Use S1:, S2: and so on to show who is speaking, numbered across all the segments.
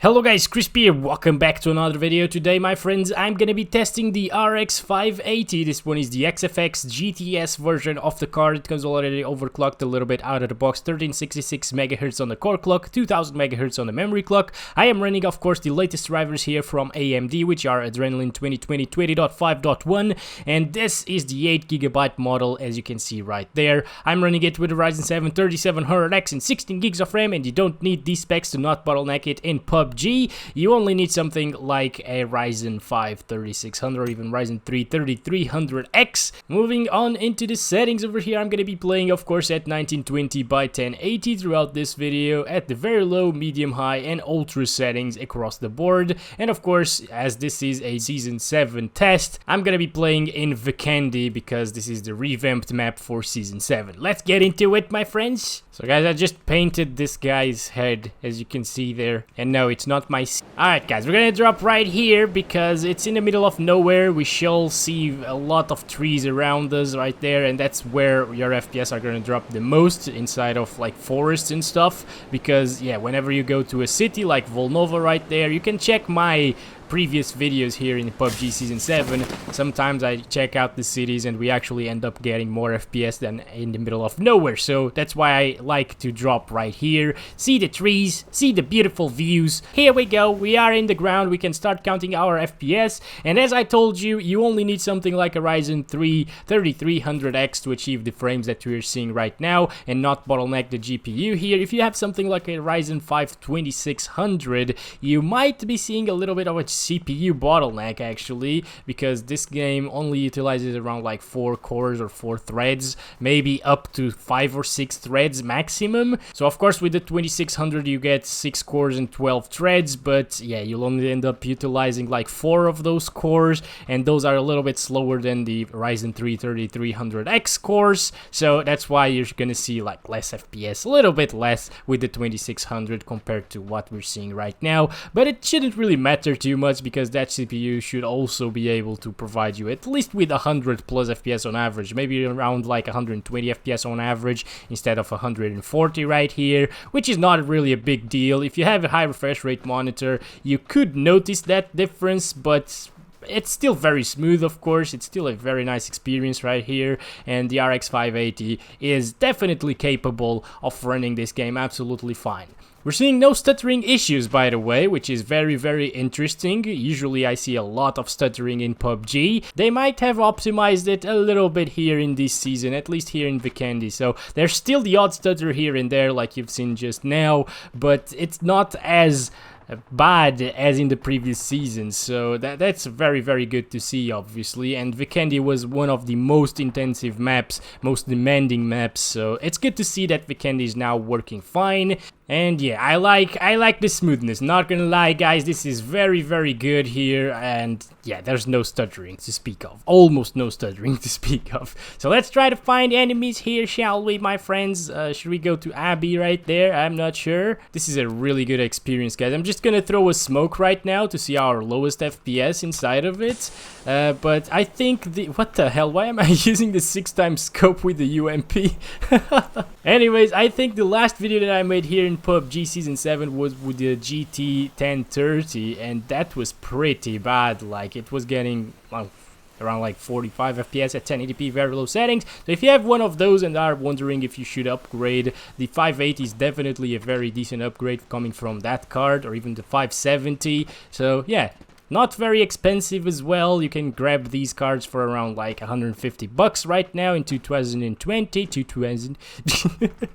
S1: Hello guys, Crispy here, welcome back to another video. Today my friends, I'm gonna be testing the RX 580. This one is the XFX GTS version of the card. It comes already overclocked a little bit out of the box, 1366 MHz on the core clock, 2000 MHz on the memory clock. I am running of course the latest drivers here from AMD, which are Adrenalin 2020 20.5.1, and this is the 8GB model as you can see right there. I'm running it with a Ryzen 7 3700X and 16 gigs of RAM, and you don't need these specs to not bottleneck it in PUBG. You only need something like a Ryzen 5 3600 or even Ryzen 3 3300X. Moving on into the settings over here, I'm going to be playing of course at 1920 by 1080 throughout this video at the very low, medium, high and ultra settings across the board. And of course, as this is a season 7 test, I'm going to be playing in Vikendi because this is the revamped map for season 7. Let's get into it, my friends. So guys, I just painted this guy's head as you can see there, and no, it's not my... Alright guys, we're gonna drop right here because it's in the middle of nowhere. We shall see a lot of trees around us right there, and that's where your FPS are gonna drop the most, inside of like forests and stuff. Because yeah, whenever you go to a city like Volnova right there, you can check my previous videos here in PUBG Season 7. Sometimes I check out the cities and we actually end up getting more FPS than in the middle of nowhere. So that's why I like to drop right here. See the trees, see the beautiful views. Here we go, we are in the ground, we can start counting our FPS. And as I told you, you only need something like a Ryzen 3 3300X to achieve the frames that we're seeing right now and not bottleneck the GPU here. If you have something like a Ryzen 5 2600, you might be seeing a little bit of a CPU bottleneck actually, because this game only utilizes around like 4 cores or 4 threads, maybe up to 5 or 6 threads maximum. So of course with the 2600 you get 6 cores and 12 threads, but yeah, you'll only end up utilizing like 4 of those cores, and those are a little bit slower than the Ryzen 3 3300X cores. So that's why you're gonna see like less FPS, a little bit less with the 2600 compared to what we're seeing right now. But it shouldn't really matter too much because that CPU should also be able to provide you at least with 100 plus FPS on average, maybe around like 120 FPS on average instead of 140 right here, which is not really a big deal. If you have a high refresh rate monitor, you could notice that difference, but it's still very smooth. Of course, it's still a very nice experience right here, and the RX 580 is definitely capable of running this game absolutely fine. We're seeing no stuttering issues, by the way, which is very interesting. Usually I see a lot of stuttering in PUBG. They might have optimized it a little bit here in this season, at least here in Vikendi. So there's still the odd stutter here and there like you've seen just now, but it's not as bad as in the previous seasons, so that's very good to see, obviously. And Vikendi was one of the most intensive maps, most demanding maps, so it's good to see that Vikendi is now working fine. And yeah, I like the smoothness, not gonna lie guys, this is very good here, and yeah, there's no stuttering to speak of, almost no stuttering to speak of. So let's try to find enemies here, shall we, my friends? Should we go to Abby right there? I'm not sure. This is a really good experience, guys. I'm just gonna throw a smoke right now to see our lowest FPS inside of it, but I think what the hell, why am I using the 6x scope with the UMP? Anyways, I think the last video that I made here in PUBG Season 7 was with the GT 1030, and that was pretty bad. Like, it was getting around like 45 FPS at 1080p very low settings. So if you have one of those and are wondering if you should upgrade, the 580 is definitely a very decent upgrade coming from that card, or even the 570. So yeah, not very expensive as well. You can grab these cards for around like 150 bucks right now in 2020.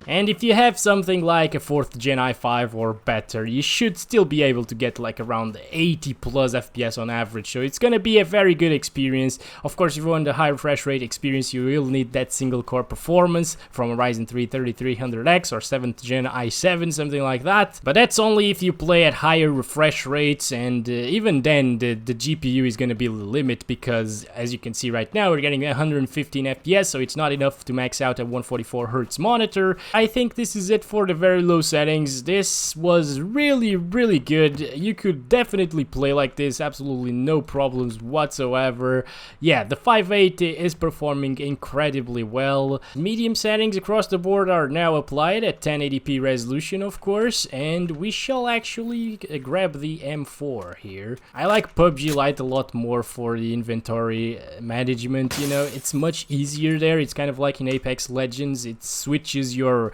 S1: And if you have something like a 4th gen i5 or better, you should still be able to get like around 80 plus FPS on average. So it's gonna be a very good experience. Of course, if you want a high refresh rate experience, you will need that single core performance from a Ryzen 3 3300X or 7th gen i7, something like that. But that's only if you play at higher refresh rates, and even then then the GPU is going to be the limit, because as you can see right now, we're getting 115 FPS, so it's not enough to max out a 144 Hz monitor. I think this is it for the very low settings. This was really good. You could definitely play like this, absolutely no problems whatsoever. Yeah, the 580 is performing incredibly well. Medium settings across the board are now applied at 1080p resolution, of course, and we shall actually grab the M4 here. I like PUBG Lite a lot more for the inventory management, you know, it's much easier there. It's kind of like in Apex Legends, it switches your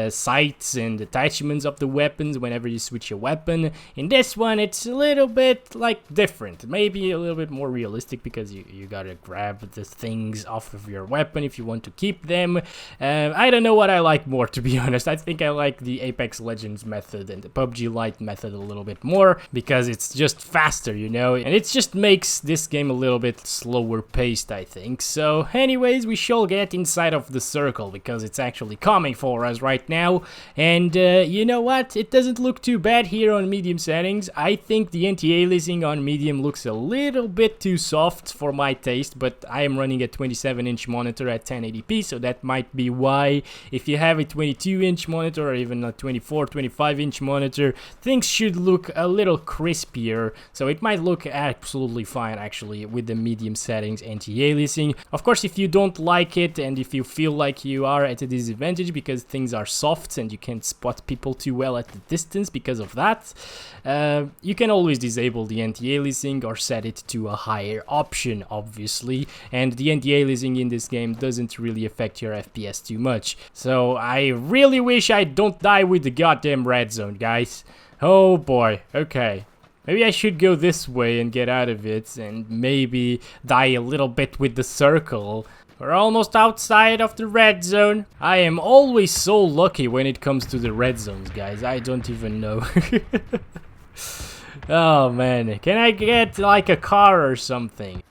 S1: sights and attachments of the weapons whenever you switch a weapon. In this one, it's a little bit like different, maybe a little bit more realistic, because you gotta grab the things off of your weapon if you want to keep them. I don't know what I like more, to be honest. I think I like the Apex Legends method and the PUBG Lite method a little bit more, because it's just faster, you know, and it just makes this game a little bit slower paced, I think. So anyways, we shall get inside of the circle, because it's actually coming for us right now. And you know what, it doesn't look too bad here on medium settings. I think the anti-aliasing on medium looks a little bit too soft for my taste, but I am running a 27-inch monitor at 1080p, so that might be why. If you have a 22-inch monitor or even a 25-inch monitor, things should look a little crispier, so it might look absolutely fine actually with the medium settings anti-aliasing. Of course, if you don't like it and if you feel like you are at a disadvantage because things are soft and you can't spot people too well at the distance because of that, you can always disable the anti-aliasing or set it to a higher option, obviously, and the anti-aliasing in this game doesn't really affect your FPS too much. So I really wish I don't die with the goddamn red zone, guys. Oh boy, okay. Maybe I should go this way and get out of it, and maybe die a little bit with the circle. We're almost outside of the red zone. I am always so lucky when it comes to the red zones, guys. I don't even know. Oh man, can I get like a car or something?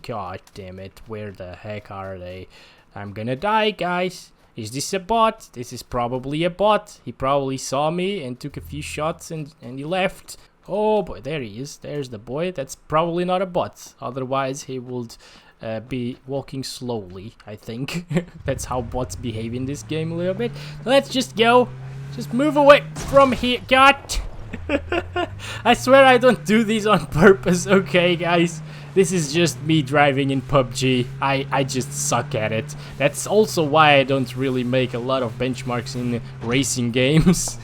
S1: God damn it, where the heck are they? I'm gonna die, guys. Is this a bot? This is probably a bot. He probably saw me and took a few shots and he left. Oh boy, there he is. There's the boy. That's probably not a bot. Otherwise, he would be walking slowly, I think. That's how bots behave in this game a little bit. Let's just go. Just move away from here. God. I swear I don't do these on purpose, okay, guys? This is just me driving in PUBG. I just suck at it. That's also why I don't really make a lot of benchmarks in racing games.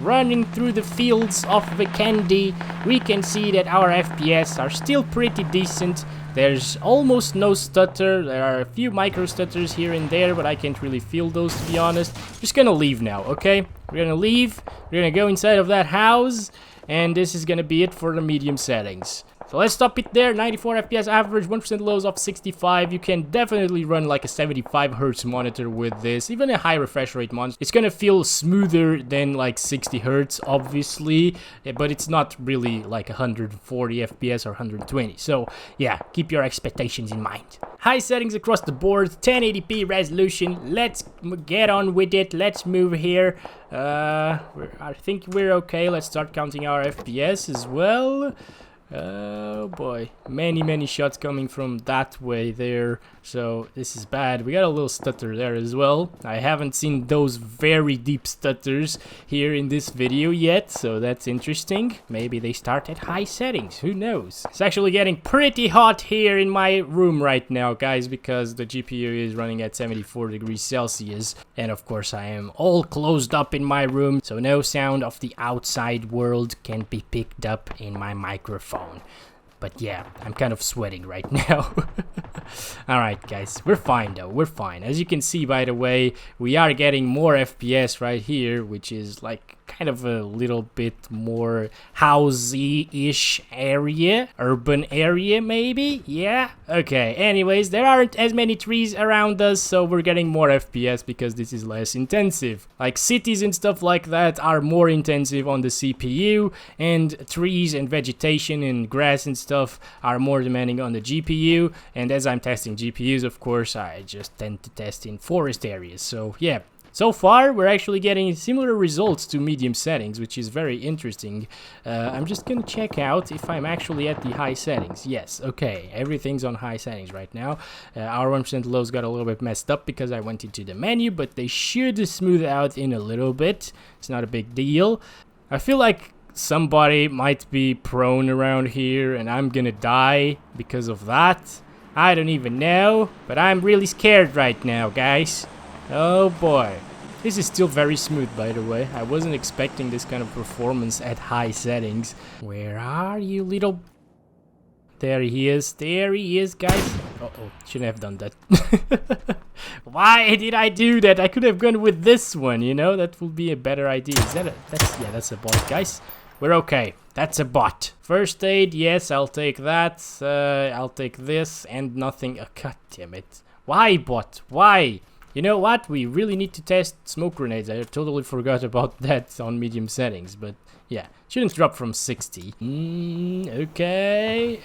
S1: Running through the fields of Vikendi, we can see that our FPS are still pretty decent. There's almost no stutter. There are a few micro stutters here and there, but I can't really feel those, to be honest. Just gonna leave now, okay? We're gonna leave. We're gonna go inside of that house, and this is gonna be it for the medium settings. So let's stop it there. 94 FPS average, 1% lows of 65. You can definitely run like a 75 Hz monitor with this, even a high refresh rate monitor. It's gonna feel smoother than like 60 Hz, obviously, but it's not really like 140 FPS or 120. So yeah, keep your expectations in mind. High settings across the board, 1080p resolution. Let's get on with it. Let's move here. I think we're okay. Let's start counting our FPS as well. Oh boy, many shots coming from that way there, so this is bad. We got a little stutter there as well. I haven't seen those very deep stutters here in this video yet, so that's interesting. Maybe they start at high settings, who knows? It's actually getting pretty hot here in my room right now, guys, because the GPU is running at 74 degrees Celsius, and of course I am all closed up in my room, so no sound of the outside world can be picked up in my microphone. But yeah, I'm kind of sweating right now. Alright guys, we're fine though, we're fine. As you can see, by the way, we are getting more FPS right here, which is like kind of a little bit more housey-ish area, urban area maybe, yeah? Okay, anyways, there aren't as many trees around us, so we're getting more FPS because this is less intensive. Like cities and stuff like that are more intensive on the CPU, and trees and vegetation and grass and stuff are more demanding on the GPU, and as I'm testing GPUs, of course, I just tend to test in forest areas, so yeah. So far, we're actually getting similar results to medium settings, which is very interesting. I'm just gonna check out if I'm actually at the high settings. Yes, okay, everything's on high settings right now. Our 1% lows got a little bit messed up because I went into the menu, but they should smooth out in a little bit. It's not a big deal. I feel like somebody might be prone around here and I'm gonna die because of that. I don't even know, but I'm really scared right now, guys. Oh boy. This is still very smooth, by the way. I wasn't expecting this kind of performance at high settings. Where are you, little... There he is. There he is, guys. Uh-oh. Shouldn't have done that. Why did I do that? I could have gone with this one, you know? That would be a better idea. Is that a... that's a bot, guys. We're okay. That's a bot. First aid, yes, I'll take that. I'll take this and nothing. Oh, god damn it. Why, bot? Why? You know what? We really need to test smoke grenades. I totally forgot about that on medium settings, but yeah, shouldn't drop from 60. Okay,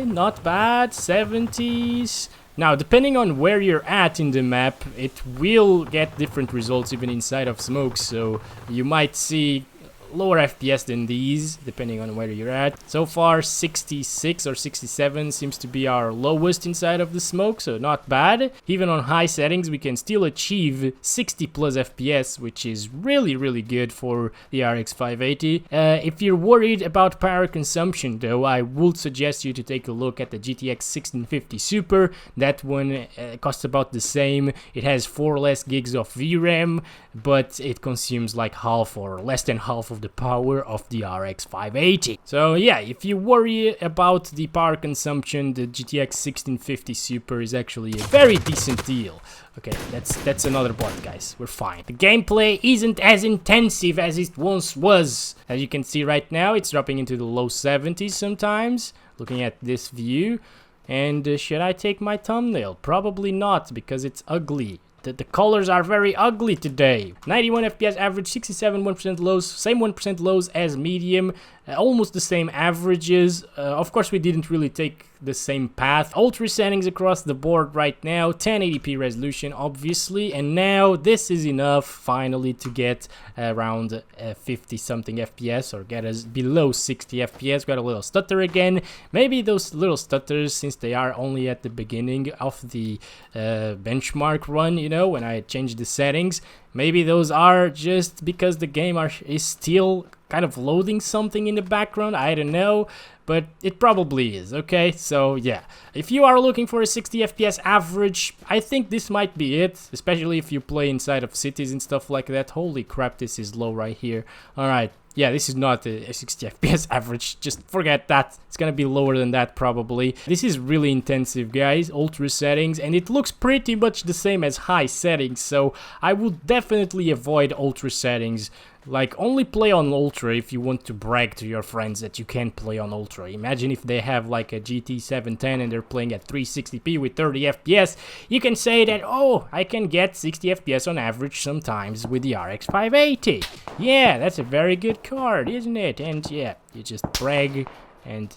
S1: not bad. 70s. Now, depending on where you're at in the map, it will get different results even inside of smoke, so you might see lower FPS than these, depending on where you're at. So far, 66 or 67 seems to be our lowest inside of the smoke, so not bad. Even on high settings, we can still achieve 60 plus FPS, which is really, really good for the RX 580. If you're worried about power consumption, though, I would suggest you to take a look at the GTX 1650 Super. That one costs about the same. It has 4 less gigs of VRAM, but it consumes like half or less than half of the power of the RX 580. So yeah, if you worry about the power consumption, the GTX 1650 Super is actually a very decent deal. Okay, that's another bot, guys. We're fine. The gameplay isn't as intensive as it once was. As you can see right now, it's dropping into the low 70s sometimes, looking at this view. And should I take my thumbnail? Probably not, because it's ugly. The colors are very ugly today. 91 FPS average, 67 1% lows, same 1% lows as medium, almost the same averages. Of course, we didn't really take the same path. Ultra settings across the board right now, 1080p resolution obviously, and now this is enough finally to get around 50 something FPS or get us below 60 FPS. Got a little stutter again. Maybe those little stutters, since they are only at the beginning of the benchmark run, you know, when I changed the settings, maybe those are just because the game is still kind of loading something in the background. I don't know, but it probably is. Okay, so yeah, if you are looking for a 60 FPS average, I think this might be it, especially if you play inside of cities and stuff like that. Holy crap, this is low right here. All right, yeah, this is not a 60 FPS average. Just forget that. It's gonna be lower than that probably. This is really intensive, guys. Ultra settings, and it looks pretty much the same as high settings, so I would definitely avoid ultra settings. Like, only play on ultra if you want to brag to your friends that you can play on ultra. Imagine if they have like a GT 710 and they're playing at 360p with 30 FPS. You can say that, oh, I can get 60 FPS on average sometimes with the RX 580. Yeah, that's a very good card, isn't it? And yeah, you just brag, and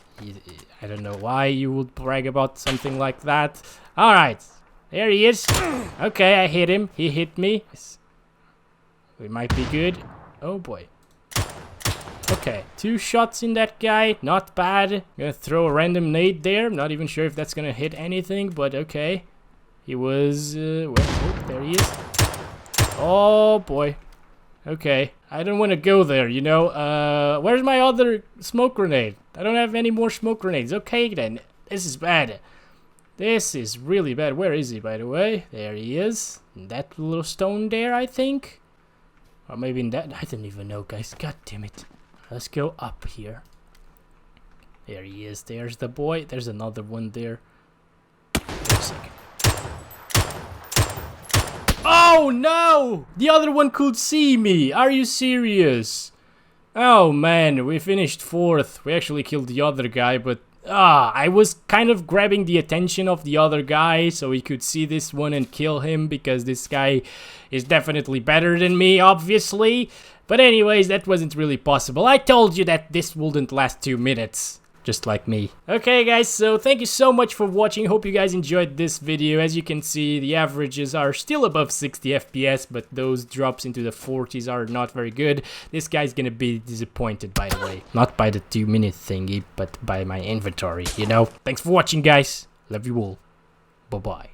S1: I don't know why you would brag about something like that. Alright, there he is. Okay, I hit him. He hit me. We might be good. Oh boy. Okay, 2 shots in that guy, not bad. Gonna throw a random nade there. I'm not even sure if that's gonna hit anything, but okay. He was, oh, there he is. Oh boy. Okay, I don't want to go there, you know. Where's my other smoke grenade? I don't have any more smoke grenades. Okay then, this is bad. This is really bad. Where is he, by the way? There he is. In that little stone there, I think. Or maybe in that, I don't even know, guys. God damn it. Let's go up here. There he is. There's the boy. There's another one there. Wait a second. Oh no! The other one could see me. Are you serious? Oh man, we finished 4th. We actually killed the other guy, but I was kind of grabbing the attention of the other guy so he could see this one and kill him, because this guy is definitely better than me, obviously. But anyways, that wasn't really possible. I told you that this wouldn't last 2 minutes. just like me. Okay guys, so thank you so much for watching. Hope you guys enjoyed this video. As you can see, the averages are still above 60 FPS, but those drops into the 40s are not very good. This guy's gonna be disappointed, by the way. Not by the 2-minute thingy, but by my inventory, you know? Thanks for watching, guys. Love you all. Bye-bye.